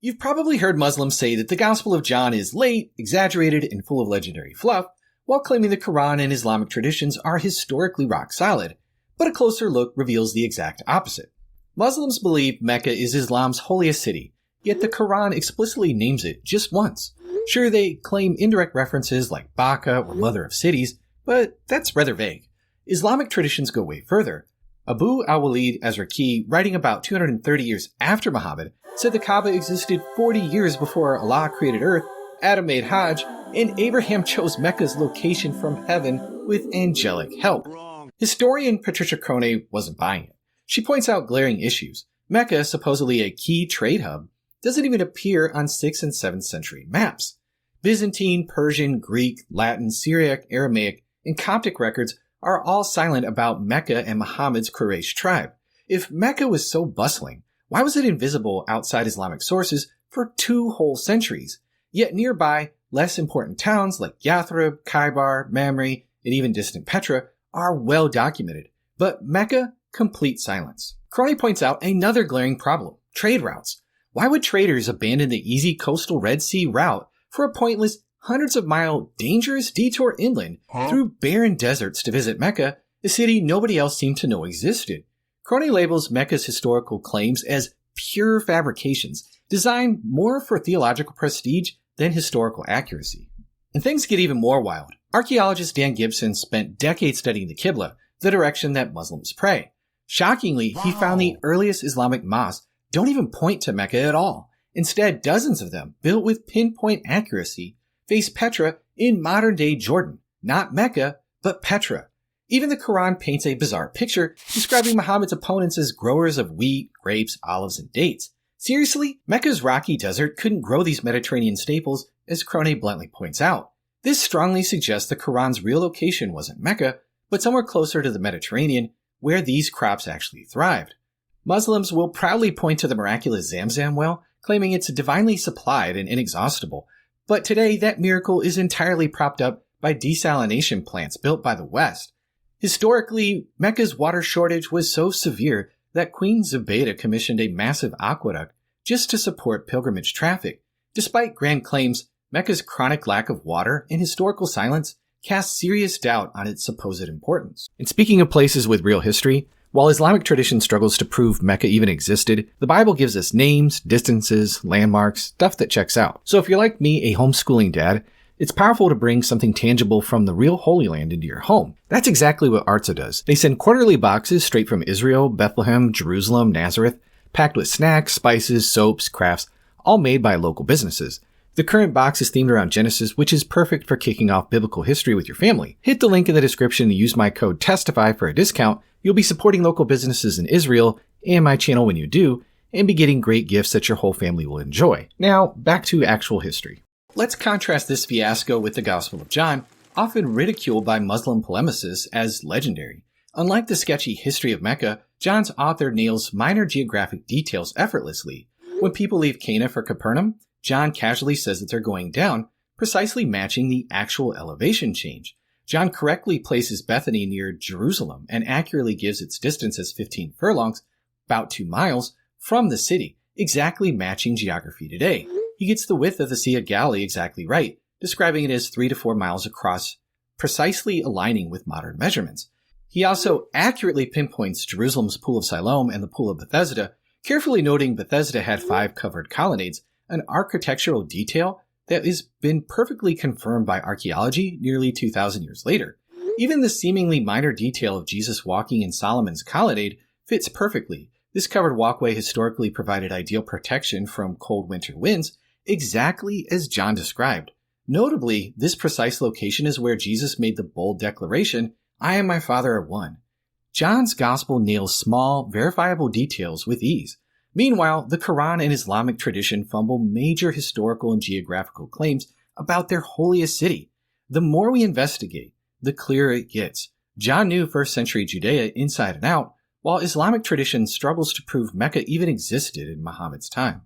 You've probably heard Muslims say that the Gospel of John is late, exaggerated, and full of legendary fluff, while claiming the Quran and Islamic traditions are historically rock solid, but a closer look reveals the exact opposite. Muslims believe Mecca is Islam's holiest city, yet the Quran explicitly names it just once. Sure, they claim indirect references like Bakka or Mother of Cities, but that's rather vague. Islamic traditions go way further. Abu al-Walid Azraqi, writing about 230 years after Muhammad, said the Kaaba existed 40 years before Allah created Earth, Adam made Hajj, and Abraham chose Mecca's location from heaven with angelic help. Historian Patricia Crone wasn't buying it. She points out glaring issues. Mecca, supposedly a key trade hub, doesn't even appear on 6th and 7th century maps. Byzantine, Persian, Greek, Latin, Syriac, Aramaic, and Coptic records are all silent about Mecca and Muhammad's Quraysh tribe. If Mecca was so bustling, why was it invisible outside Islamic sources for 2 whole centuries? Yet nearby, less important towns like Yathrib, Khaybar, Mamre, and even distant Petra are well documented. But Mecca, complete silence. Crony points out another glaring problem: trade routes. Why would traders abandon the easy coastal Red Sea route for a pointless hundreds of mile dangerous detour inland through barren deserts to visit Mecca, a city nobody else seemed to know existed? Crony labels Mecca's historical claims as pure fabrications, designed more for theological prestige than historical accuracy. And things get even more wild. Archaeologist Dan Gibson spent decades studying the Qibla, the direction that Muslims pray. Shockingly, he found the earliest Islamic mosques don't even point to Mecca at all. Instead, dozens of them, built with pinpoint accuracy, face Petra in modern-day Jordan. Not Mecca, but Petra. Even the Quran paints a bizarre picture, describing Muhammad's opponents as growers of wheat, grapes, olives, and dates. Seriously? Mecca's rocky desert couldn't grow these Mediterranean staples, as Crone bluntly points out. This strongly suggests the Quran's real location wasn't Mecca, but somewhere closer to the Mediterranean, where these crops actually thrived. Muslims will proudly point to the miraculous Zamzam well, claiming it's divinely supplied and inexhaustible. But today, that miracle is entirely propped up by desalination plants built by the West. Historically, Mecca's water shortage was so severe that Queen Zubaydah commissioned a massive aqueduct just to support pilgrimage traffic. Despite grand claims, Mecca's chronic lack of water and historical silence cast serious doubt on its supposed importance. And speaking of places with real history, while Islamic tradition struggles to prove Mecca even existed, the Bible gives us names, distances, landmarks, stuff that checks out. So if you're like me, a homeschooling dad, it's powerful to bring something tangible from the real Holy Land into your home. That's exactly what Arza does. They send quarterly boxes straight from Israel, Bethlehem, Jerusalem, Nazareth, packed with snacks, spices, soaps, crafts, all made by local businesses. The current box is themed around Genesis, which is perfect for kicking off biblical history with your family. Hit the link in the description and use my code TESTIFY for a discount. You'll be supporting local businesses in Israel and my channel when you do, and be getting great gifts that your whole family will enjoy. Now, back to actual history. Let's contrast this fiasco with the Gospel of John, often ridiculed by Muslim polemicists as legendary. Unlike the sketchy history of Mecca, John's author nails minor geographic details effortlessly. When people leave Cana for Capernaum, John casually says that they're going down, precisely matching the actual elevation change. John correctly places Bethany near Jerusalem and accurately gives its distance as 15 furlongs, about 2 miles, from the city, exactly matching geography today. He gets the width of the Sea of Galilee exactly right, describing it as 3 to 4 miles across, precisely aligning with modern measurements. He also accurately pinpoints Jerusalem's Pool of Siloam and the Pool of Bethesda, carefully noting Bethesda had 5 covered colonnades, an architectural detail that has been perfectly confirmed by archaeology nearly 2,000 years later. Even the seemingly minor detail of Jesus walking in Solomon's colonnade fits perfectly. This covered walkway historically provided ideal protection from cold winter winds, exactly as John described. Notably, this precise location is where Jesus made the bold declaration, "I and my Father are one." John's Gospel nails small, verifiable details with ease. Meanwhile, the Quran and Islamic tradition fumble major historical and geographical claims about their holiest city. The more we investigate, the clearer it gets. John knew first century Judea inside and out, while Islamic tradition struggles to prove Mecca even existed in Muhammad's time.